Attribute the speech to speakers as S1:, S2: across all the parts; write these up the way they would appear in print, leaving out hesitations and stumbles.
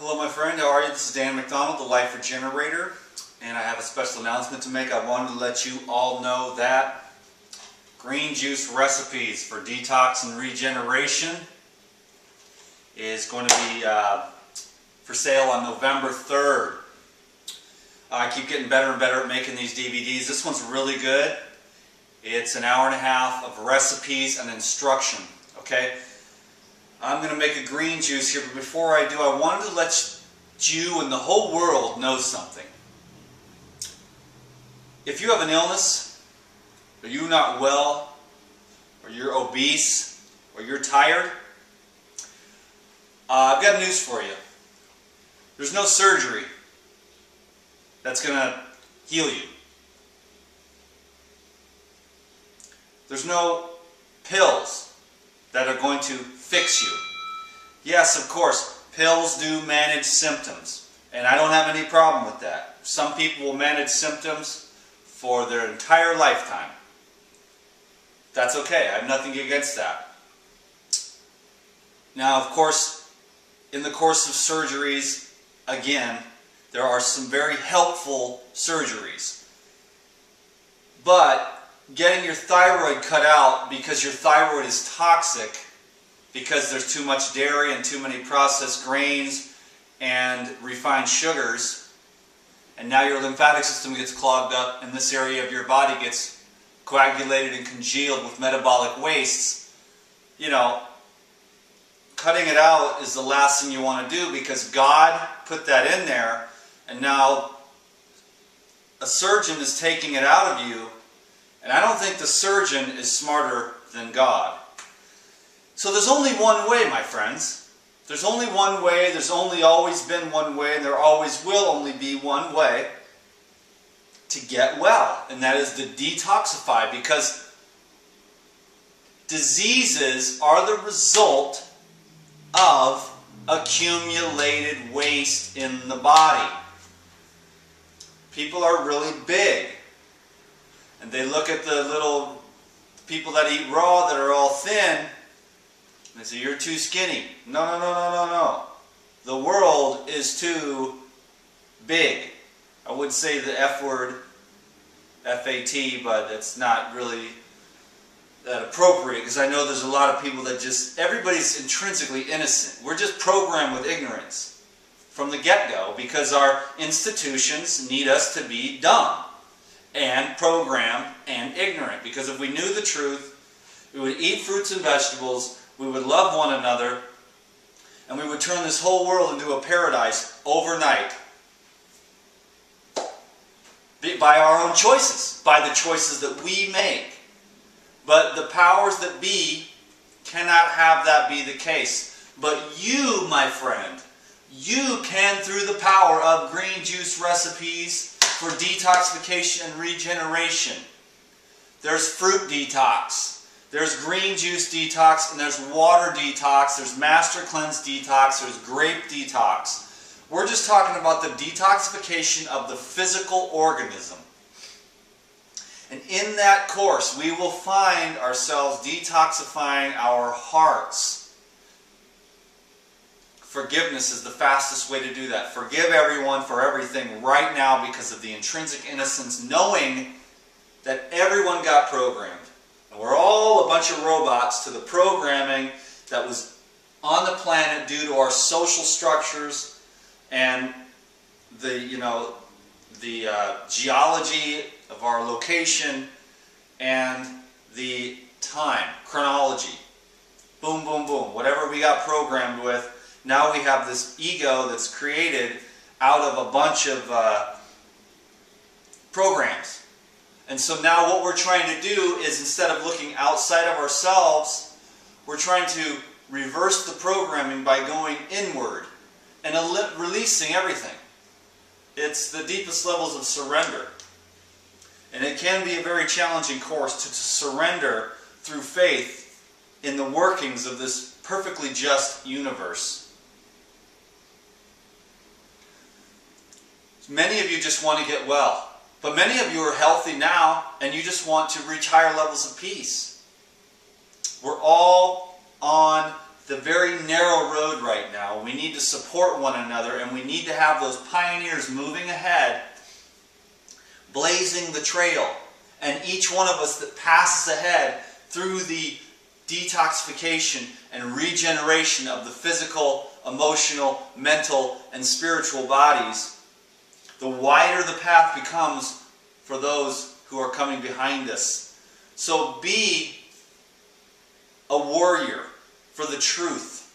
S1: Hello my friend, how are you? This is Dan McDonald, the Life Regenerator, and I have a special announcement to make. I wanted to let you all know that green juice recipes for detox and regeneration is going to be for sale on November 3rd. I keep getting better and better at making these DVDs. This one's really good. It's an hour and a half of recipes and instruction, okay? I'm going to make a green juice here, but before I do, I wanted to let you and the whole world know something. If you have an illness, or you're not well, or you're obese, or you're tired, I've got news for you. There's no surgery that's going to heal you. There's no pills that are going to fix you. Yes, of course, pills do manage symptoms, and I don't have any problem with that. Some people will manage symptoms for their entire lifetime. That's okay, I have nothing against that. Now, of course, in the course of surgeries, again, there are some very helpful surgeries. But getting your thyroid cut out because your thyroid is toxic, because there's too much dairy and too many processed grains and refined sugars, and now your lymphatic system gets clogged up and this area of your body gets coagulated and congealed with metabolic wastes, you know, cutting it out is the last thing you want to do, because God put that in there, and now a surgeon is taking it out of you, and I don't think the surgeon is smarter than God. So there's only one way, my friends. There's only one way, there's only always been one way, and there always will only be one way to get well, and that is to detoxify, because diseases are the result of accumulated waste in the body. People are really big, and they look at the little people that eat raw that are all thin, and they say, you're too skinny. No, no, no, no, no, no. The world is too big. I would say the F word, F-A-T, but it's not really that appropriate, because I know there's a lot of people that just, everybody's intrinsically innocent. We're just programmed with ignorance from the get-go, because our institutions need us to be dumb and programmed and ignorant. Because if we knew the truth, we would eat fruits and vegetables, we would love one another, and we would turn this whole world into a paradise overnight. By our own choices, by the choices that we make. But the powers that be cannot have that be the case. But you, my friend, you can, through the power of green juice recipes for detoxification and regeneration. There's fruit detox. There's green juice detox, and there's water detox, there's master cleanse detox, there's grape detox. We're just talking about the detoxification of the physical organism. And in that course, we will find ourselves detoxifying our hearts. Forgiveness is the fastest way to do that. Forgive everyone for everything right now because of the intrinsic innocence, knowing that everyone got programmed. And we're all a bunch of robots to the programming that was on the planet due to our social structures and the, geology of our location and the time, chronology. Boom, boom, boom. Whatever we got programmed with, now we have this ego that's created out of a bunch of programs. And so now what we're trying to do is, instead of looking outside of ourselves, we're trying to reverse the programming by going inward and releasing everything. It's the deepest levels of surrender. And it can be a very challenging course to surrender through faith in the workings of this perfectly just universe. Many of you just want to get well. But many of you are healthy now, and you just want to reach higher levels of peace. We're all on the very narrow road right now. We need to support one another, and we need to have those pioneers moving ahead, blazing the trail. And each one of us that passes ahead through the detoxification and regeneration of the physical, emotional, mental, and spiritual bodies, the wider the path becomes for those who are coming behind us. So be a warrior for the truth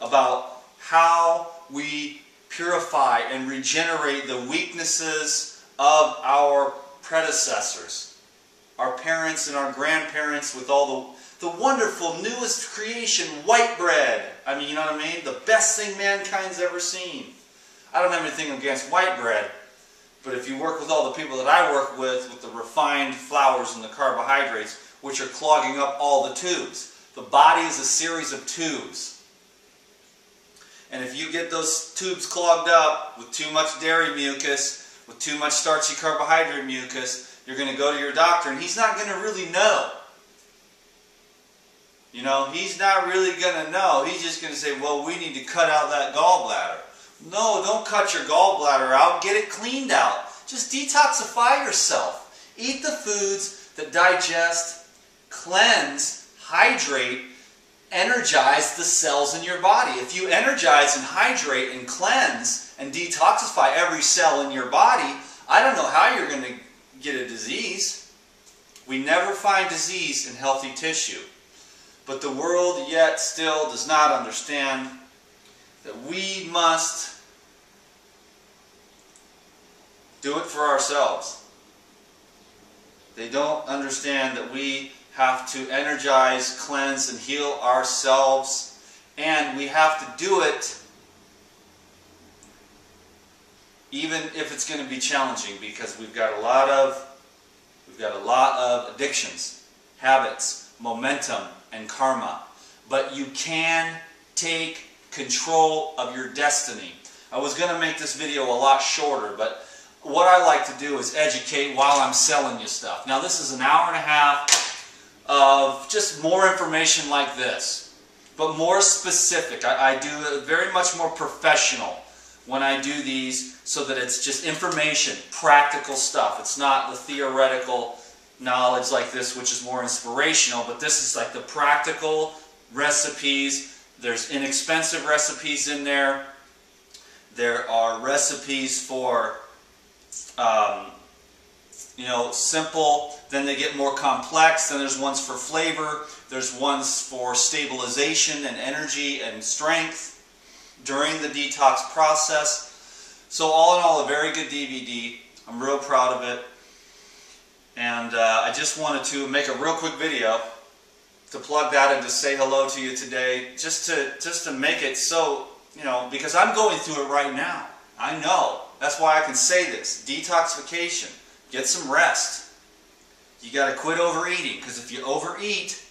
S1: about how we purify and regenerate the weaknesses of our predecessors, our parents and our grandparents, with all the wonderful newest creation, white bread. I mean, you know what I mean? The best thing mankind's ever seen. I don't have anything against white bread, but if you work with all the people that I work with the refined flours and the carbohydrates, which are clogging up all the tubes. The body is a series of tubes. And if you get those tubes clogged up with too much dairy mucus, with too much starchy carbohydrate mucus, you're going to go to your doctor and he's not going to really know. You know, he's not really going to know. He's just going to say, well, we need to cut out that gallbladder. No, don't cut your gallbladder out. Get it cleaned out. Just detoxify yourself. Eat the foods that digest, cleanse, hydrate, energize the cells in your body. If you energize and hydrate and cleanse and detoxify every cell in your body, I don't know how you're going to get a disease. We never find disease in healthy tissue. But the world yet still does not understand that we must do it for ourselves. They don't understand that we have to energize, cleanse, and heal ourselves, and we have to do it even if it's going to be challenging, because we've got a lot of addictions, habits, momentum, and karma. But you can take control of your destiny. I was going to make this video a lot shorter, but what I like to do is educate while I'm selling you stuff. Now this is an hour and a half of just more information like this, but more specific. I do it very much more professional when I do these, so that it's just information, practical stuff. It's not the theoretical knowledge like this, which is more inspirational, but this is like the practical recipes. There's inexpensive recipes in there. There are recipes for you know, simple, then they get more complex, then there's ones for flavor, there's ones for stabilization and energy and strength during the detox process. So all in all, a very good DVD. I'm real proud of it. And I just wanted to make a real quick video to plug that and to say hello to you today, just to make it so, you know, because I'm going through it right now. I know. That's why I can say this. Detoxification. Get some rest. You got to quit overeating, because if you overeat,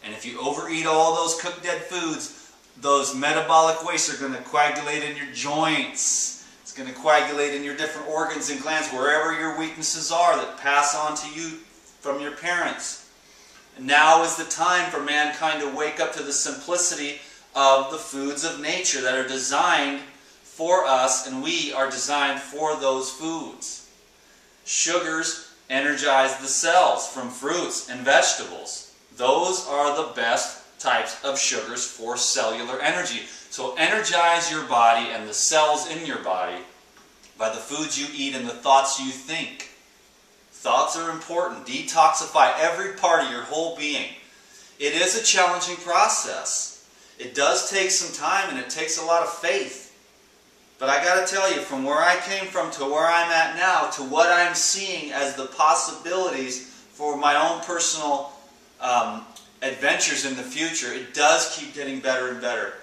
S1: and if you overeat all those cooked dead foods, those metabolic wastes are going to coagulate in your joints. It's going to coagulate in your different organs and glands, wherever your weaknesses are that pass on to you from your parents. And now is the time for mankind to wake up to the simplicity of the foods of nature that are designed for us, and we are designed for those foods. Sugars energize the cells from fruits and vegetables. Those are the best types of sugars for cellular energy. So energize your body and the cells in your body by the foods you eat and the thoughts you think. Thoughts are important. Detoxify every part of your whole being. It is a challenging process. It does take some time, and it takes a lot of faith. But I got to tell you, from where I came from to where I'm at now, to what I'm seeing as the possibilities for my own personal adventures in the future, it does keep getting better and better.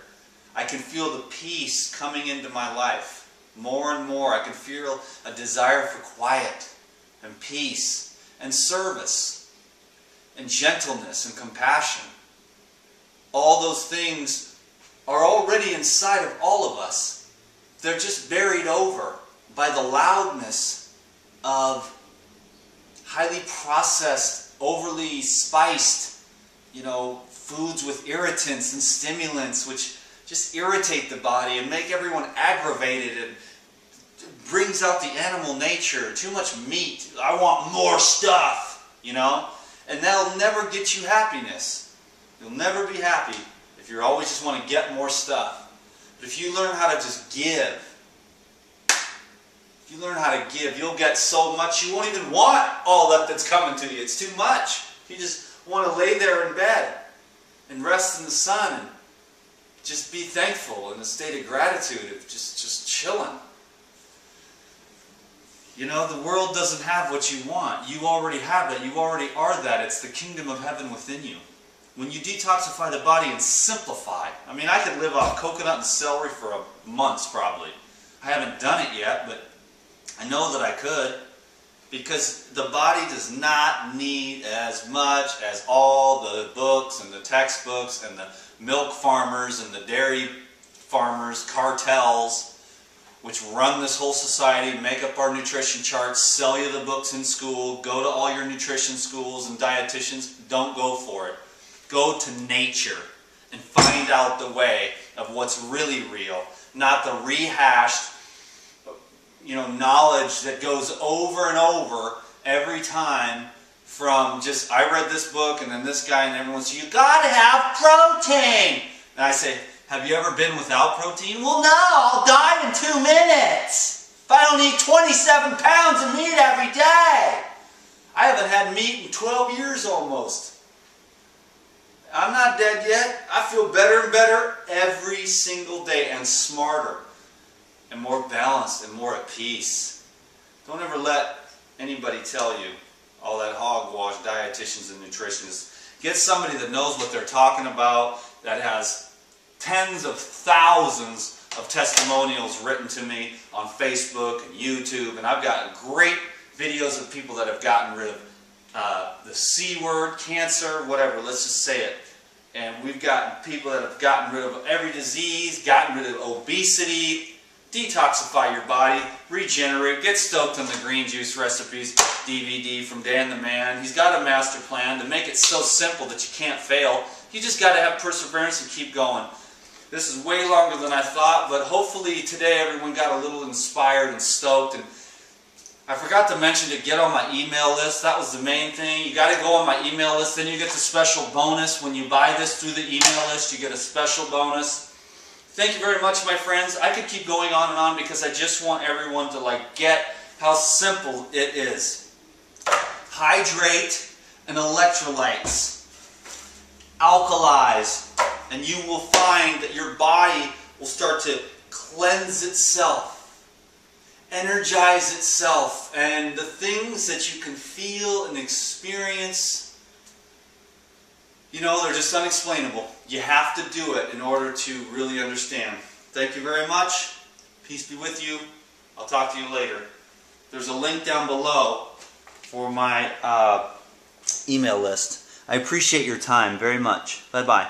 S1: I can feel the peace coming into my life more and more. I can feel a desire for quiet and peace and service and gentleness and compassion. All those things are already inside of all of us. They're just buried over by the loudness of highly processed, overly spiced, foods with irritants and stimulants, which just irritate the body and make everyone aggravated and brings out the animal nature. Too much meat. I want more stuff, and that'll never get you happiness. You'll never be happy if you always just want to get more stuff. But if you learn how to just give, you'll get so much you won't even want all that's coming to you. It's too much. You just want to lay there in bed and rest in the sun and just be thankful in a state of gratitude of just chilling. The world doesn't have what you want. You already have that. You already are that. It's the kingdom of heaven within you. When you detoxify the body and simplify. I could live off coconut and celery for months probably. I haven't done it yet, but I know that I could. Because the body does not need as much as all the books and the textbooks and the milk farmers and the dairy farmers, cartels, which run this whole society, make up our nutrition charts, sell you the books in school, go to all your nutrition schools and dietitians. Don't go for it. Go to nature and find out the way of what's really real, not the rehashed knowledge that goes over and over every time from just, I read this book and then this guy and everyone says, you gotta have protein. And I say, have you ever been without protein? Well, no, I'll die in 2 minutes if I don't eat 27 pounds of meat every day. I haven't had meat in 12 years almost. I'm not dead yet. I feel better and better every single day and smarter and more balanced and more at peace. Don't ever let anybody tell you all that hogwash, dietitians and nutritionists. Get somebody that knows what they're talking about, that has tens of thousands of testimonials written to me on Facebook and YouTube, and I've got great videos of people that have gotten rid of the C word, cancer, whatever, let's just say it. And we've got people that have gotten rid of every disease, gotten rid of obesity. Detoxify your body, regenerate, get stoked on the green juice recipes DVD from Dan the Man. He's got a master plan to make it so simple that you can't fail. You just got to have perseverance and keep going. This is way longer than I thought, but hopefully today everyone got a little inspired and stoked. And I forgot to mention to get on my email list. That was the main thing. You got to go on my email list. Then you get the special bonus. When you buy this through the email list, you get a special bonus. Thank you very much, my friends. I could keep going on and on because I just want everyone to get how simple it is. Hydrate and electrolytes. Alkalize. And you will find that your body will start to cleanse itself. Energize itself. And the things that you can feel and experience, they're just unexplainable. You have to do it in order to really understand. Thank you very much. Peace be with you. I'll talk to you later. There's a link down below for my email list. I appreciate your time very much. Bye-bye.